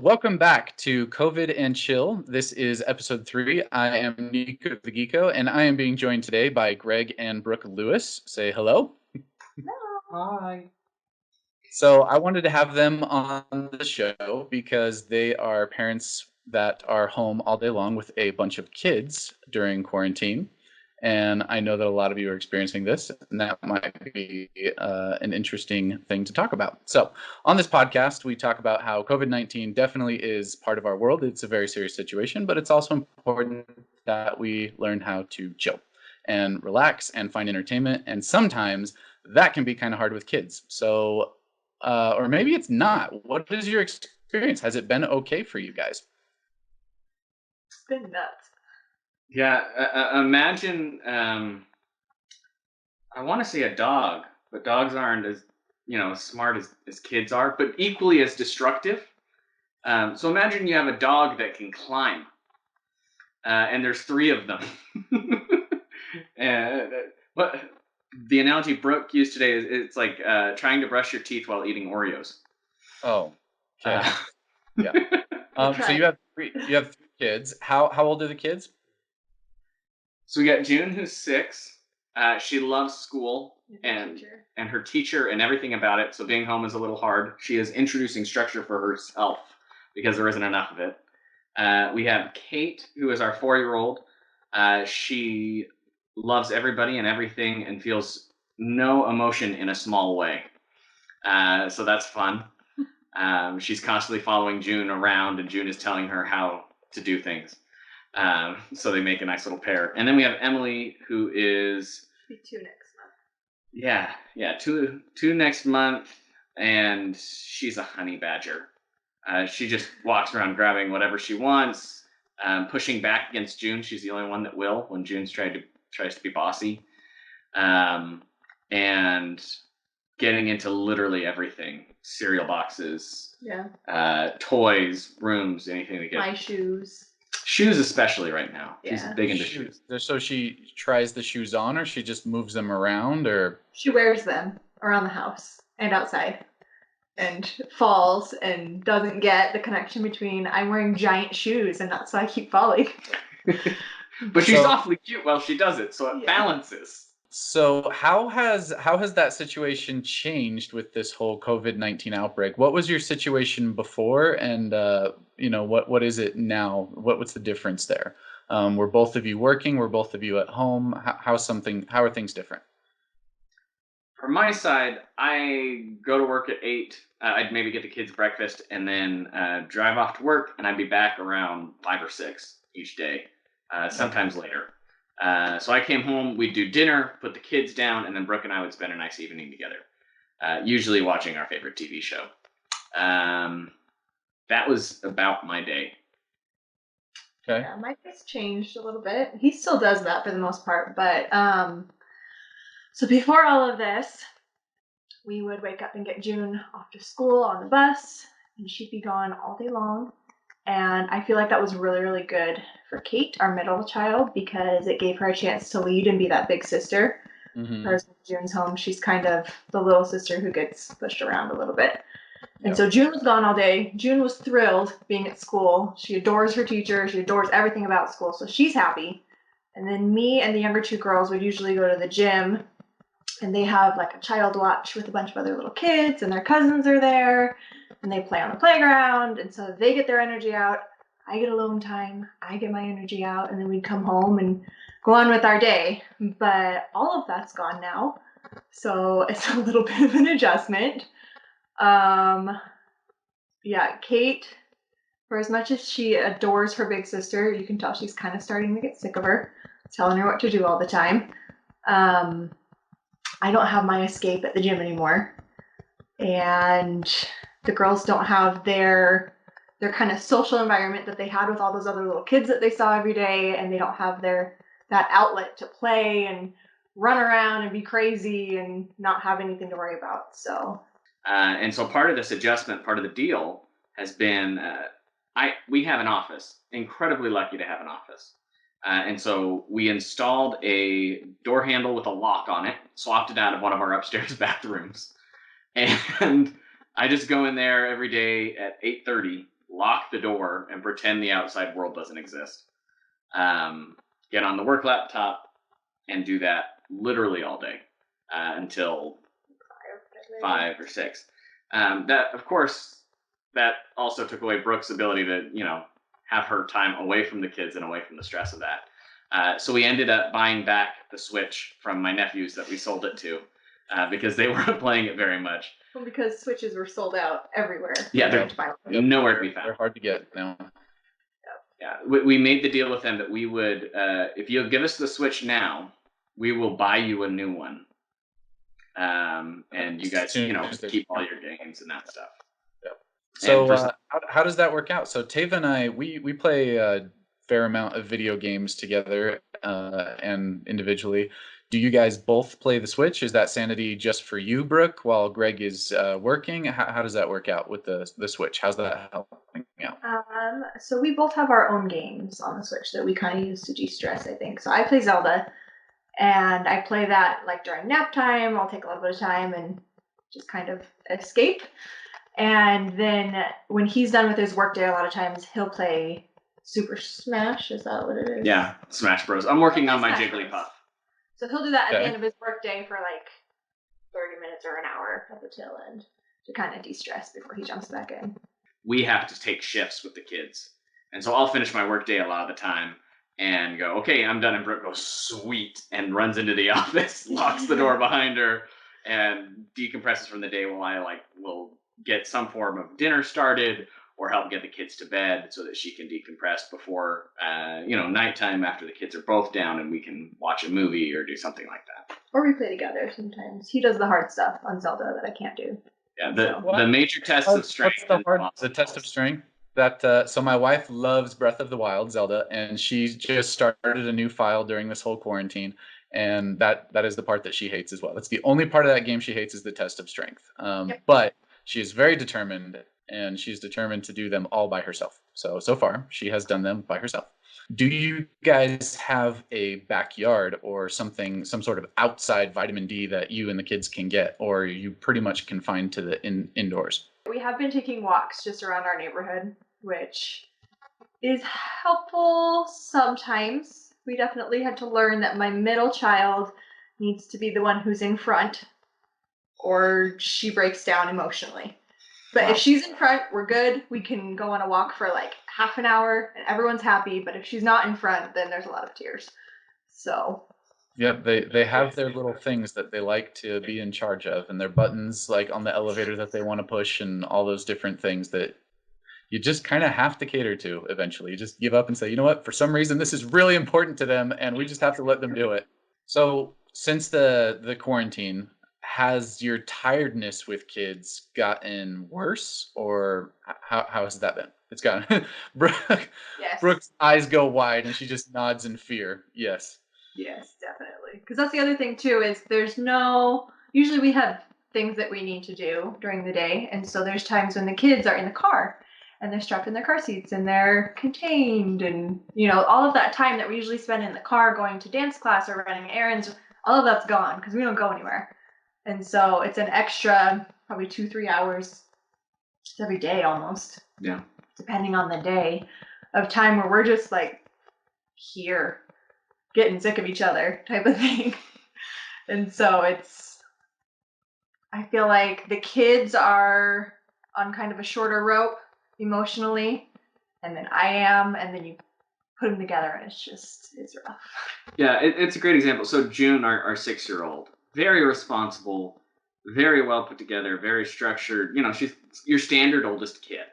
Welcome back to COVID and Chill. This is episode 3. I am Neeko the Geeko, and I am being joined today by Greg and Brooke Lewis. Say hello. Hi. So, I wanted to have them on the show because they are parents that are home all day long with a bunch of kids during quarantine. And I know that a lot of you are experiencing this, and that might be an interesting thing to talk about. So, on this podcast, we talk about how COVID-19 definitely is part of our world. It's a very serious situation, but it's also important that we learn how to chill and relax and find entertainment. And sometimes that can be kind of hard with kids. So, or maybe it's not. What is your experience? Has it been okay for you guys? It's been nuts. Yeah, imagine, I want to say a dog, but dogs aren't as, smart as kids are, but equally as destructive. So imagine you have a dog that can climb, and there's 3 of them. What the analogy Brooke used today is it's like trying to brush your teeth while eating Oreos. Oh, okay. Yeah. So you have 3 kids. How old are the kids? So we got June, who's 6. She loves school and her teacher and everything about it. So being home is a little hard. She is introducing structure for herself because there isn't enough of it. We have Kate, who is our 4-year-old. She loves everybody and everything and feels no emotion in a small way. So that's fun. She's constantly following June around, and June is telling her how to do things. So they make a nice little pair. And then we have Emily, who is 2 next month. Yeah, two next month, and she's a honey badger. She just walks around grabbing whatever she wants, pushing back against June. She's the only one that will when June tries to be bossy, and getting into literally everything: cereal boxes, toys, rooms, anything to get. My shoes. Shoes, especially right now. She's big into shoes. So she tries the shoes on, or she just moves them around, or she wears them around the house and outside, and falls and doesn't get the connection between I'm wearing giant shoes and that's why I keep falling. But she's awfully cute while she does it, so it balances. So how has that situation changed with this whole COVID-19 outbreak? What was your situation before, and what is it now? What's the difference there? Were both of you working? Were both of you at home? How are things different? From my side, I go to work at 8. I'd maybe get the kids breakfast and then drive off to work, and I'd be back around 5 or 6 each day, sometimes later. So I came home, we'd do dinner, put the kids down, and then Brooke and I would spend a nice evening together, usually watching our favorite TV show. That was about my day. Okay. Yeah, my day's changed a little bit. He still does that for the most part, but so before all of this, we would wake up and get June off to school on the bus, and she'd be gone all day long. And I feel like that was really, really good for Kate, our middle child, because it gave her a chance to lead and be that big sister. Mm-hmm. Whereas when June's home, she's kind of the little sister who gets pushed around a little bit. And so June was gone all day. June was thrilled being at school. She adores her teacher. She adores everything about school. So she's happy. And then me and the younger 2 girls would usually go to the gym, and they have like a child watch with a bunch of other little kids, and their cousins are there, and they play on the playground. And so they get their energy out. I get alone time. I get my energy out, and then we'd come home and go on with our day. But all of that's gone now. So it's a little bit of an adjustment. Kate, for as much as she adores her big sister, you can tell she's kind of starting to get sick of her, telling her what to do all the time. I don't have my escape at the gym anymore, and the girls don't have their kind of social environment that they had with all those other little kids that they saw every day, and they don't have that outlet to play and run around and be crazy and not have anything to worry about. So and so part of this adjustment, part of the deal has been we have an office. Incredibly lucky to have an office. And so we installed a door handle with a lock on it, swapped it out of one of our upstairs bathrooms. And I just go in there every day at 8:30 lock the door, and pretend the outside world doesn't exist. Get on the work laptop and do that literally all day until 5 or 6. That, of course, that also took away Brooke's ability to, have her time away from the kids and away from the stress of that. So we ended up buying back the Switch from my nephews that we sold it to because they weren't playing it very much. Well, because Switches were sold out everywhere. Yeah, they're nowhere to be found. They're hard to get now. Yeah, we made the deal with them that we would, if you give us the Switch now, we will buy you a new one. And you guys, keep all your games and that stuff. So how does that work out? So Tava and I, we play a fair amount of video games together and individually. Do you guys both play the Switch? Is that sanity just for you, Brooke, while Greg is working? How does that work out with the Switch? How's that helping out? So we both have our own games on the Switch that we kind of use to de-stress, I think. So I play Zelda, and I play that like during nap time. I'll take a little bit of time and just kind of escape. And then when he's done with his workday, a lot of times he'll play Super Smash. Is that what it is? Yeah, Smash Bros. I'm working on my Jigglypuff. So he'll do that at the end of his workday for like 30 minutes or an hour at the tail end to kind of de-stress before he jumps back in. We have to take shifts with the kids. And so I'll finish my workday a lot of the time and go, okay, I'm done. And Brooke goes, sweet, and runs into the office, locks the door behind her, and decompresses from the day while I will get some form of dinner started or help get the kids to bed so that she can decompress before, nighttime after the kids are both down and we can watch a movie or do something like that. Or we play together sometimes. He does the hard stuff on Zelda that I can't do. Yeah, the major tests of strength. What's the test of strength? So my wife loves Breath of the Wild, Zelda, and she just started a new file during this whole quarantine, and that is the part that she hates as well. That's the only part of that game she hates is the test of strength. But she is very determined, and she's determined to do them all by herself. So far, she has done them by herself. Do you guys have a backyard or some sort of outside vitamin D that you and the kids can get, or are you pretty much confined to the indoors? We have been taking walks just around our neighborhood, which is helpful sometimes. We definitely had to learn that my middle child needs to be the one who's in front, or she breaks down emotionally. But if she's in front, we're good. We can go on a walk for like half an hour and everyone's happy. But if she's not in front, then there's a lot of tears. So. Yeah, they have their little things that they like to be in charge of, and their buttons like on the elevator that they want to push, and all those different things that you just kind of have to cater to eventually. You just give up and say, you know what, for some reason this is really important to them, and we just have to let them do it. So since the quarantine, has your tiredness with kids gotten worse, or how has that been? It's gotten Brooke's eyes go wide and she just nods in fear. Yes, definitely. Because that's the other thing too, is usually we have things that we need to do during the day, and so there's times when the kids are in the car and they're strapped in their car seats and they're contained, and all of that time that we usually spend in the car going to dance class or running errands, all of that's gone because we don't go anywhere. And so it's an extra probably 2-3 hours every day almost. Yeah. Depending on the day of time where we're just like here getting sick of each other type of thing. And so I feel like the kids are on kind of a shorter rope emotionally, and then I am, and then you put them together and it's rough. Yeah, it's a great example. So June, our 6-year-old, very responsible, very well put together, very structured. She's your standard oldest kid.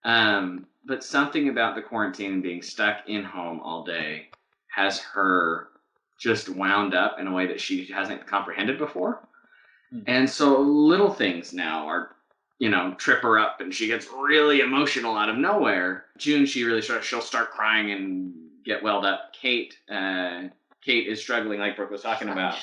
But something about the quarantine and being stuck in home all day has her just wound up in a way that she hasn't comprehended before. Mm-hmm. And so little things now are, trip her up, and she gets really emotional out of nowhere. June, she'll start crying and get welled up. Kate is struggling, like Brooke was talking about.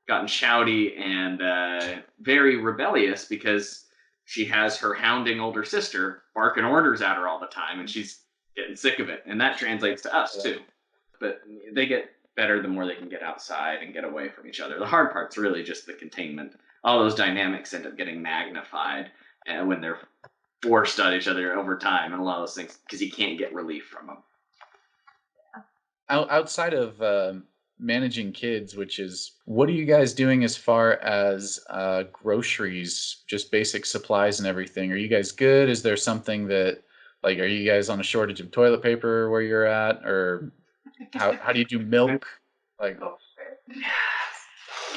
Gotten shouty and very rebellious because she has her hounding older sister barking orders at her all the time, and she's getting sick of it. And that translates to us too. But they get better the more they can get outside and get away from each other. The hard part's really just the containment. All those dynamics end up getting magnified when they're forced on each other over time and a lot of those things because you can't get relief from them. Outside of managing kids, what are you guys doing as far as groceries, just basic supplies and everything? Are you guys good? Is there something that, like, are you guys on a shortage of toilet paper where you're at? Or how do you do milk? Like,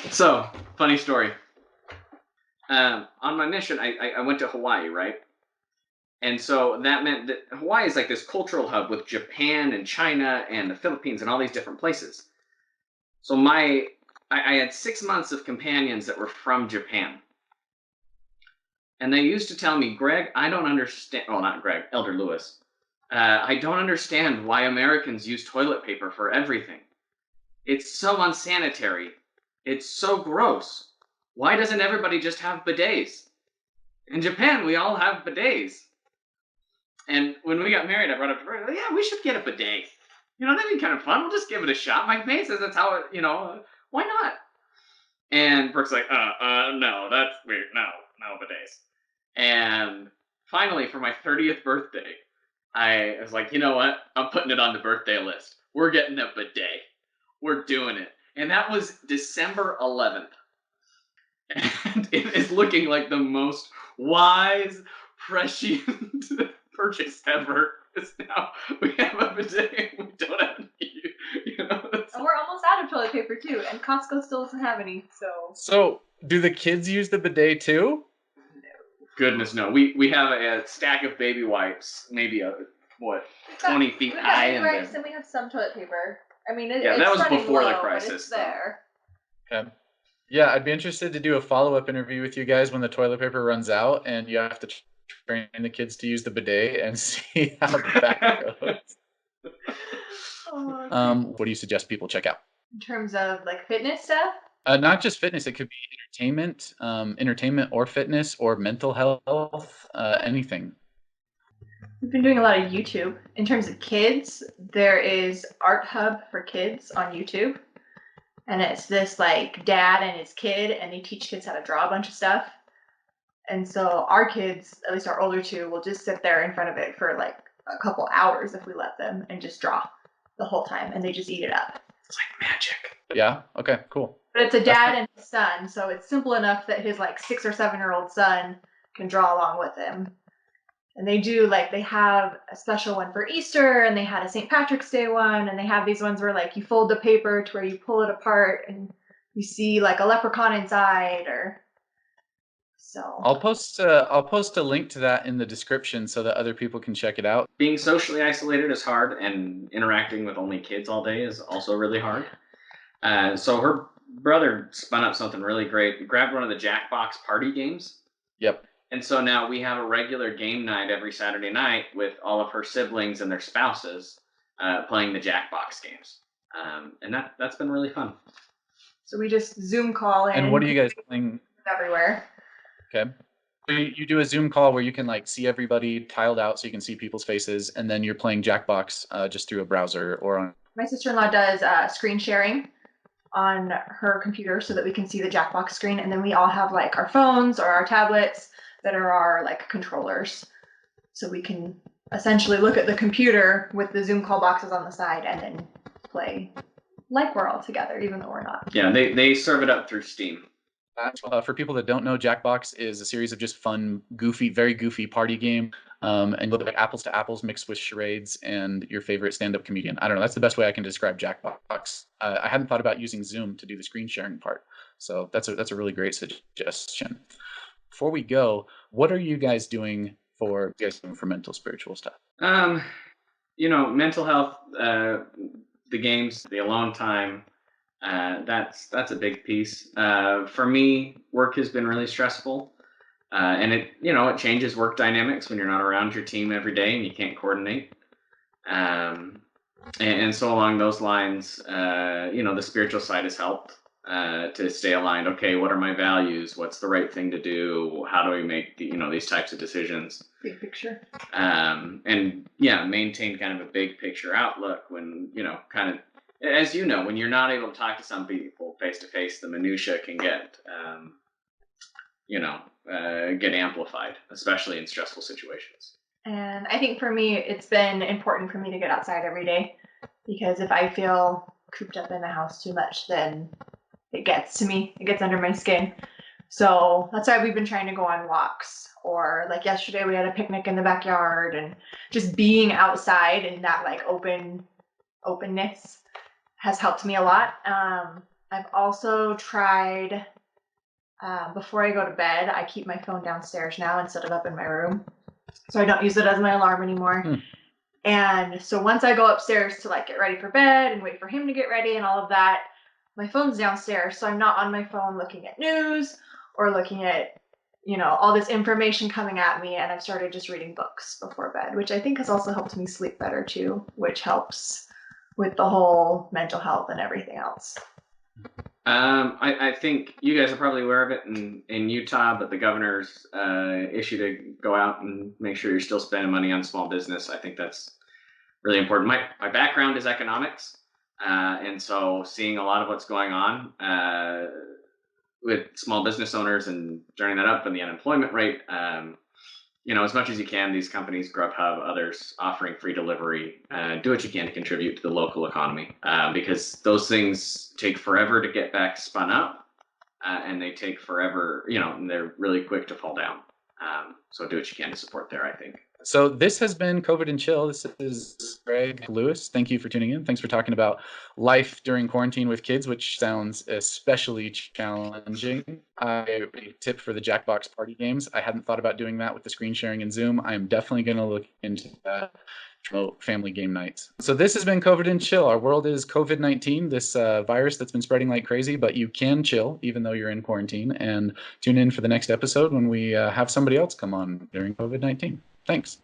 so, funny story. On my mission, I went to Hawaii, right? And so that meant that Hawaii is like this cultural hub with Japan and China and the Philippines and all these different places. So I had 6 months of companions that were from Japan. And they used to tell me, Greg, I don't understand. Oh, not Greg, Elder Lewis. I don't understand why Americans use toilet paper for everything. It's so unsanitary. It's so gross. Why doesn't everybody just have bidets? In Japan, we all have bidets. And when we got married, I brought up to her, yeah, we should get a bidet. That'd be kind of fun. We'll just give it a shot. My mate says that's how it, why not? And Brooke's like, no, that's weird. No bidets. And finally, for my 30th birthday, I was like, you know what? I'm putting it on the birthday list. We're getting a bidet. We're doing it. And that was December 11th. And it is looking like the most wise, prescient purchase ever. Because now we have a bidet and we don't have any. And we're almost out of toilet paper too, and Costco still doesn't have any. So do the kids use the bidet too? Goodness no. We have a stack of baby wipes, maybe 20 feet high. We got baby wipes and we have some toilet paper. I mean, that it's was before low, the crisis. But it's there. Okay. Yeah, I'd be interested to do a follow-up interview with you guys when the toilet paper runs out and you have to train the kids to use the bidet and see how that goes. What do you suggest people check out? In terms of like fitness stuff? Not just fitness. It could be entertainment or fitness or mental health, anything. We've been doing a lot of YouTube. In terms of kids, there is Art Hub for Kids on YouTube. And it's this like dad and his kid, and they teach kids how to draw a bunch of stuff. And so our kids, at least our older two, will just sit there in front of it for like a couple hours if we let them and just draw the whole time, and they just eat it up. It's like magic. Yeah. Okay. Cool. But it's a dad and his son, so it's simple enough that his like 6 or 7-year-old son can draw along with him. And they have a special one for Easter, and they had a St. Patrick's Day one, and they have these ones where like you fold the paper to where you pull it apart and you see like a leprechaun inside, or so. I'll post a link to that in the description so that other people can check it out. Being socially isolated is hard, and interacting with only kids all day is also really hard. So her brother spun up something really great. He grabbed one of the JackBox party games. Yep. And so now we have a regular game night every Saturday night with all of her siblings and their spouses playing the JackBox games. And that's been really fun. So we just Zoom call in. And what are you guys playing? Everywhere. Okay. You do a Zoom call where you can like see everybody tiled out so you can see people's faces, and then you're playing JackBox just through a browser or on. My sister-in-law does screen sharing on her computer so that we can see the JackBox screen, and then we all have like our phones or our tablets that are our like controllers, so we can essentially look at the computer with the Zoom call boxes on the side and then play like we're all together, even though we're not. Yeah, they serve it up through Steam. For people that don't know, JackBox is a series of just fun, very goofy party game, and you look like apples to apples mixed with charades and your favorite stand-up comedian. I don't know. That's the best way I can describe JackBox. I hadn't thought about using Zoom to do the screen sharing part, so that's a really great suggestion. Before we go, what are you guys doing for mental, spiritual stuff? Mental health, the games, the alone time. That's a big piece. For me, work has been really stressful, and it changes work dynamics when you're not around your team every day and you can't coordinate. And so along those lines, the spiritual side has helped to stay aligned. Okay, what are my values? What's the right thing to do? How do we make these types of decisions? Big picture. Maintain kind of a big picture outlook when kind of. As you know, when you're not able to talk to some people face to face, the minutia can get get amplified, especially in stressful situations. And I think for me, it's been important for me to get outside every day, because if I feel cooped up in the house too much, then it gets to me. It gets under my skin. So that's why we've been trying to go on walks. Or like yesterday, we had a picnic in the backyard, and just being outside in that like openness has helped me a lot. I've also tried, before I go to bed, I keep my phone downstairs now instead of up in my room. So I don't use it as my alarm anymore. And so once I go upstairs to like get ready for bed and wait for him to get ready and all of that, my phone's downstairs. So I'm not on my phone looking at news or looking at, all this information coming at me. And I've started just reading books before bed, which I think has also helped me sleep better too, which helps with the whole mental health and everything else. I think you guys are probably aware of it in Utah, but the governor's issue to go out and make sure you're still spending money on small business. I think that's really important. My background is economics, and so seeing a lot of what's going on with small business owners and turning that up and the unemployment rate, as much as you can, these companies, Grubhub, others offering free delivery, do what you can to contribute to the local economy, because those things take forever to get back spun up, and they take forever, and they're really quick to fall down. So do what you can to support there, I think. So this has been COVID and Chill. This is Greg Lewis. Thank you for tuning in. Thanks for talking about life during quarantine with kids, which sounds especially challenging. A tip for the JackBox party games. I hadn't thought about doing that with the screen sharing in Zoom. I'm definitely going to look into that. Family game nights. So this has been COVID and Chill. Our world is COVID-19, this virus that's been spreading like crazy, but you can chill even though you're in quarantine. And tune in for the next episode when we have somebody else come on during COVID-19. Thanks.